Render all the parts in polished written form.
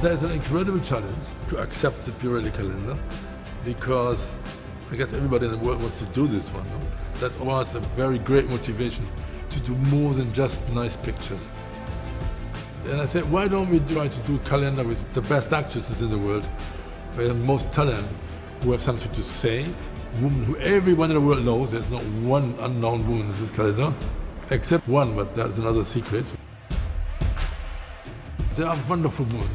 There's an incredible challenge to accept the Pirelli calendar because I guess everybody in the world wants to do this one. No? That was a very great motivation to do more than just nice pictures. And I said, why don't we try to do a calendar with the best actresses in the world, with the most talent, who have something to say, women who everyone in the world knows. There's not one unknown woman in this calendar, except one, but that's another secret. They are wonderful women.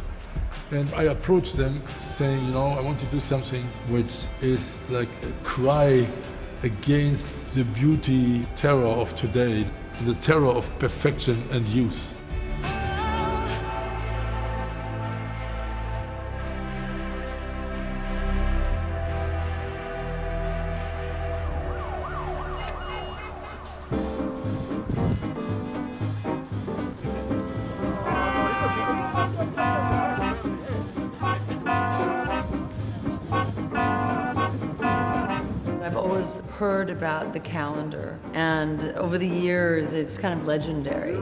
And I approached them saying, I want to do something which is like a cry against the beauty terror of today, the terror of perfection and youth. I've always heard about the calendar, and over the years, it's kind of legendary.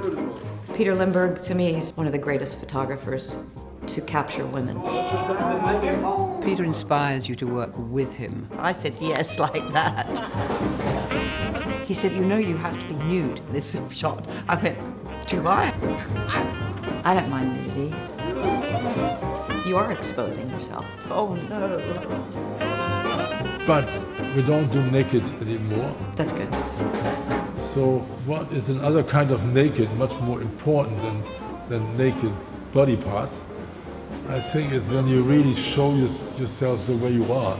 Peter Lindbergh, to me, is one of the greatest photographers to capture women. Peter inspires you to work with him. I said yes like that. He said, you have to be nude in this shot. I went, do I? I don't mind nudity. You are exposing yourself. Oh, no. But we don't do naked anymore. That's good. So what is another kind of naked much more important than naked body parts? I think it's when you really show yourself the way you are.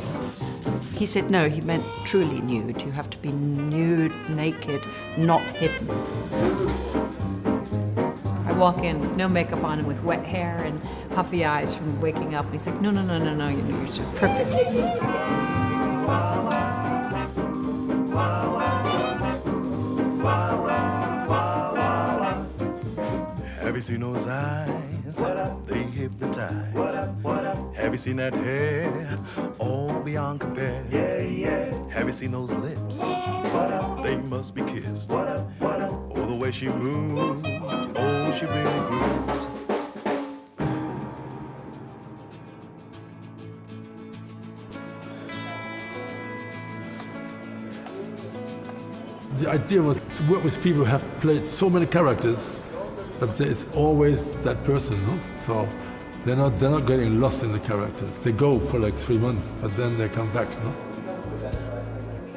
He said no, he meant truly nude. You have to be nude, naked, not hidden. I walk in with no makeup on and with wet hair and puffy eyes from waking up. And he's like, no, you're just perfect. Have you seen those eyes? They hypnotize. Have you seen that hair? All beyond compare. Have you seen those lips? They must be kissed. Oh, the way she moves. Oh, she really moves. The idea was to work with people who have played so many characters, but there is always that person, no? So they're not getting lost in the characters. They go for like 3 months, but then they come back, no?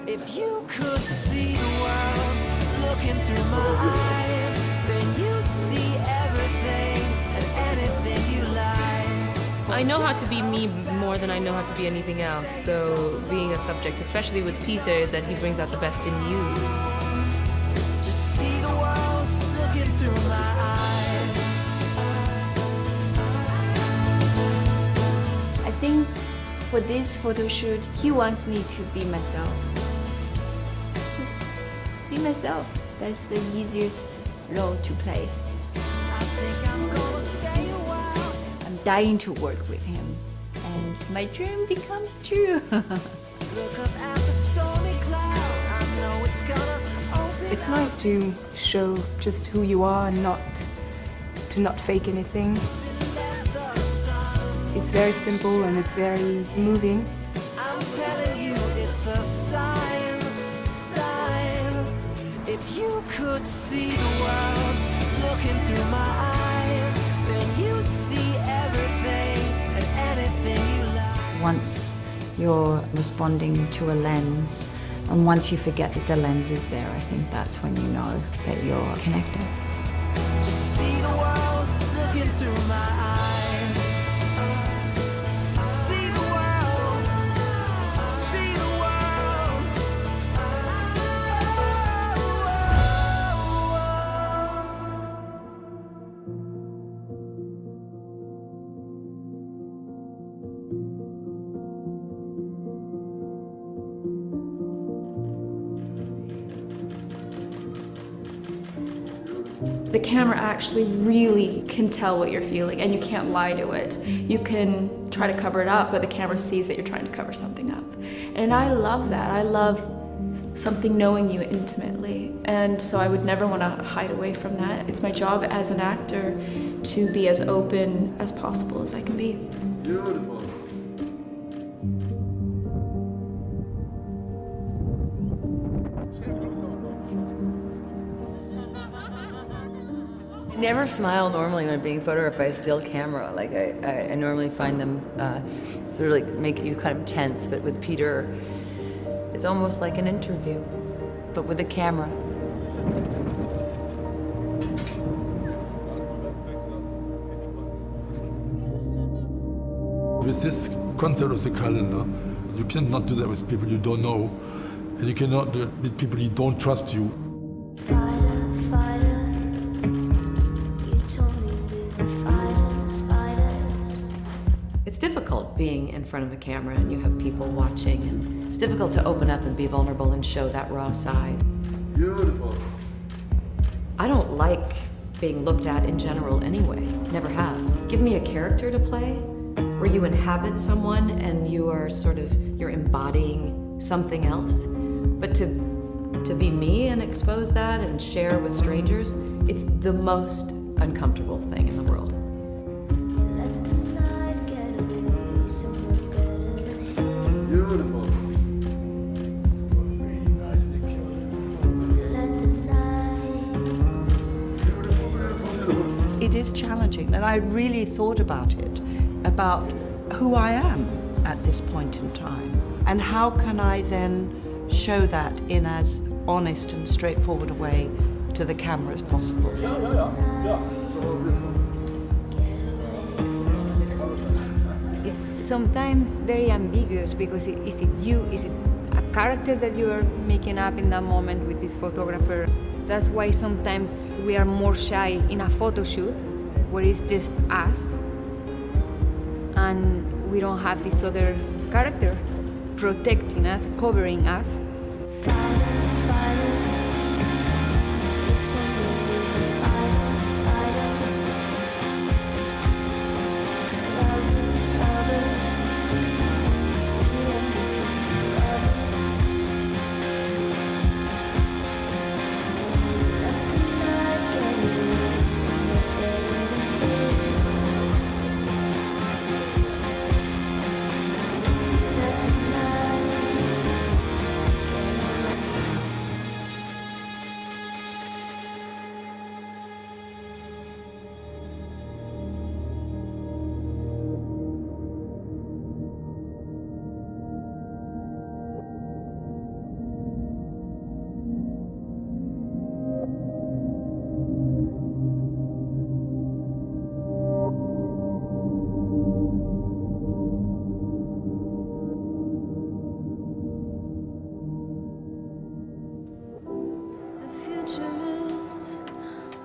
If you could see the world looking through my eyes, then you'd see everything and anything you like. I know how to be me more than I know how to be anything else. So being a subject, especially with Peter, is that he brings out the best in you. Just see the world looking through my eyes. I think for this photo shoot, he wants me to be myself. Just be myself. That's the easiest role to play. I think I'm gonna stay a while. I'm dying to work with him, and my dream becomes true. Look up at the stormy cloud. I know it's gonna open. It's nice to show just who you are and not fake anything. It's very simple and it's very moving. I'm telling you, it's a sign. If you could see the world looking through my eyes, then you'd see everything and anything you like. Once you're responding to a lens, and once you forget that the lens is there, I think that's when you know that you're connected. Just see the world looking through my eyes. See the world. See the world. The camera actually really can tell what you're feeling, and you can't lie to it. You can try to cover it up, but the camera sees that you're trying to cover something up. And I love that. I love something knowing you intimately. And so I would never want to hide away from that. It's my job as an actor to be as open as possible as I can be. Beautiful. I never smile normally when I'm being photographed by a still camera. Like I normally find them sort of like make you kind of tense, but with Peter, it's almost like an interview, but with a camera. With this concept of the calendar, you cannot do that with people you don't know, and you cannot do it with people you don't trust you. Fighter, fighter, you told me we were fighters, fighters. It's difficult being in front of a camera and you have people watching, and it's difficult to open up and be vulnerable and show that raw side. Beautiful. I don't like being looked at in general anyway, never have. Give me a character to play where you inhabit someone and you are you're embodying something else. But to be me and expose that and share with strangers, it's the most uncomfortable thing in the world. Let the night get away somewhere better than here. Beautiful. Let the night. It is challenging, and I really thought about it, about who I am at this point in time, and how can I then show that in as honest and straightforward a way to the camera as possible. It's sometimes very ambiguous because is it you? Is it a character that you are making up in that moment with this photographer? That's why sometimes we are more shy in a photo shoot where it's just us and we don't have this other character protecting us, covering us. Fighter, fighter, you told me we were fighters, fighters. Lovers, lovers, we ended just as lovers. Let the night get away somewhere better than here. Let the night get away. The future is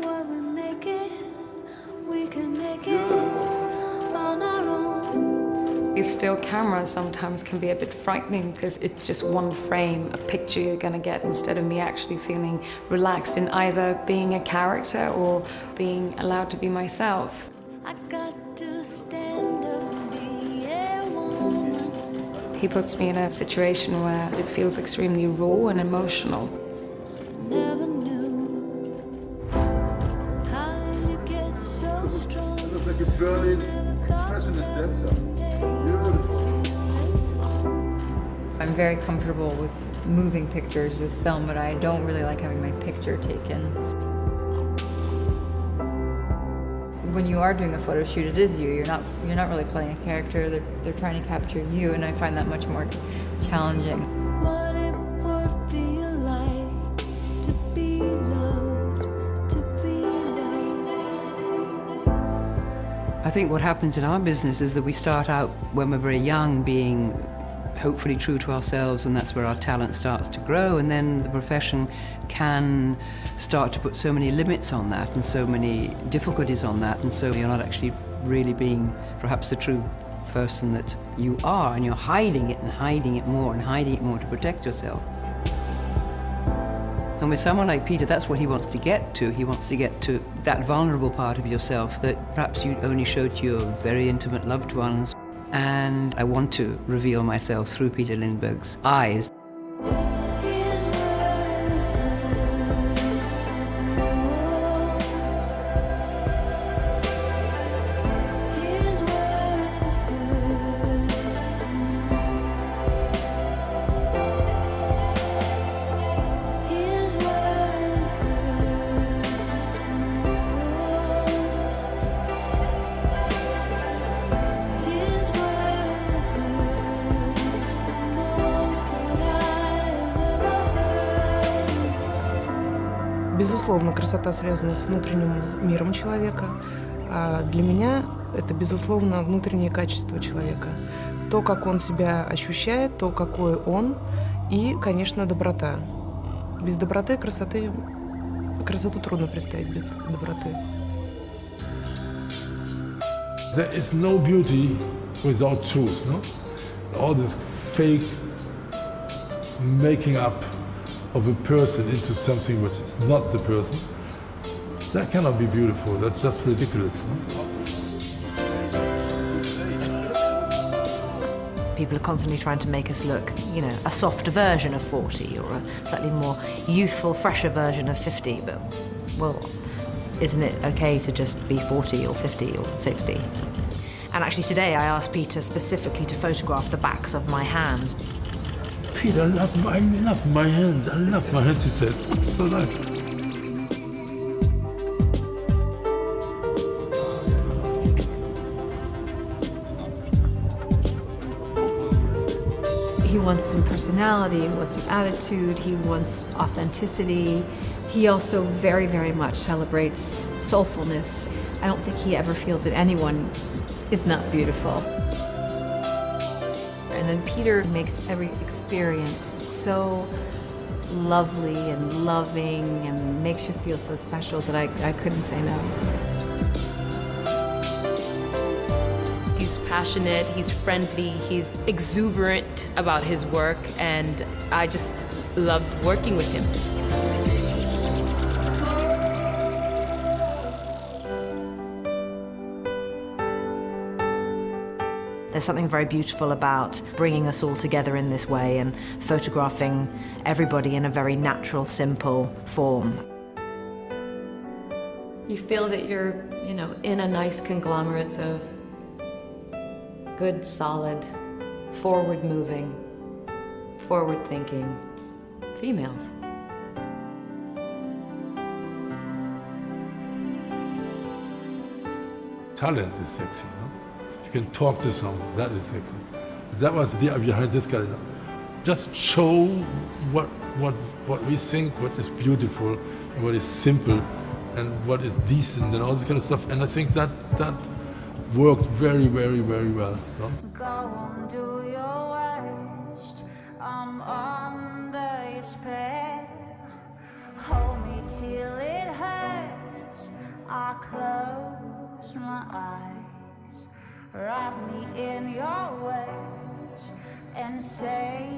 what we make it. We can make it on our own. These still cameras sometimes can be a bit frightening because it's just one frame, a picture you're going to get, instead of me actually feeling relaxed in either being a character or being allowed to be myself. I got to stand up and be a woman. He puts me in a situation where it feels extremely raw and emotional. Never knew. How did you get so strong? Looks like a burning, Never thought passionate dancer. someday Beautiful. this long. I'm very comfortable with moving pictures with film, but I don't really like having my picture taken. When you are doing a photo shoot, it is you. You're not really playing a character. They're trying to capture you, and I find that much more challenging. What it would feel like to be loved, to be loved. I think what happens in our business is that we start out when we're very young being hopefully true to ourselves, and that's where our talent starts to grow, and then the profession can start to put so many limits on that and so many difficulties on that, and so you're not actually really being perhaps the true person that you are, and you're hiding it and hiding it more and hiding it more to protect yourself. And with someone like Peter, that's what he wants to get to. He wants to get to that vulnerable part of yourself that perhaps you only show to your very intimate loved ones. And I want to reveal myself through Peter Lindbergh's eyes. Here's where it hurts the most. Безусловно, красота связана с внутренним миром человека. А для меня это, безусловно, внутреннее качество человека. То, как он себя ощущает, то, какой он, и, конечно, доброта. Без доброты красоту трудно представить без доброты. There is no beauty without truth, no? All this fake making up of a person into something which is not the person, that cannot be beautiful. That's just ridiculous. No? People are constantly trying to make us look, you know, a softer version of 40 or a slightly more youthful, fresher version of 50. But, well, isn't it okay to just be 40 or 50 or 60? And actually today I asked Peter specifically to photograph the backs of my hands. Peter, I love my hands. I love my hands, she said. So nice. He wants some personality, he wants some attitude, he wants authenticity. He also very, very much celebrates soulfulness. I don't think he ever feels that anyone is not beautiful. And then Peter makes every experience so lovely and loving and makes you feel so special that I couldn't say no. He's passionate, he's friendly, he's exuberant about his work, and I just loved working with him. There's something very beautiful about bringing us all together in this way and photographing everybody in a very natural, simple form. You feel that you're, you know, in a nice conglomerate of good, solid, forward-moving, forward-thinking females. Talent is sexy, no? You can talk to someone, that is sexy. That was the idea behind this calendar. Just show what we think, what is beautiful, and what is simple, and what is decent, and all this kind of stuff. And I think that worked very, very, very well. No? Go and do your worst. I'm under your spell. Hold me till it hurts. I close my eyes. Wrap me in your words and say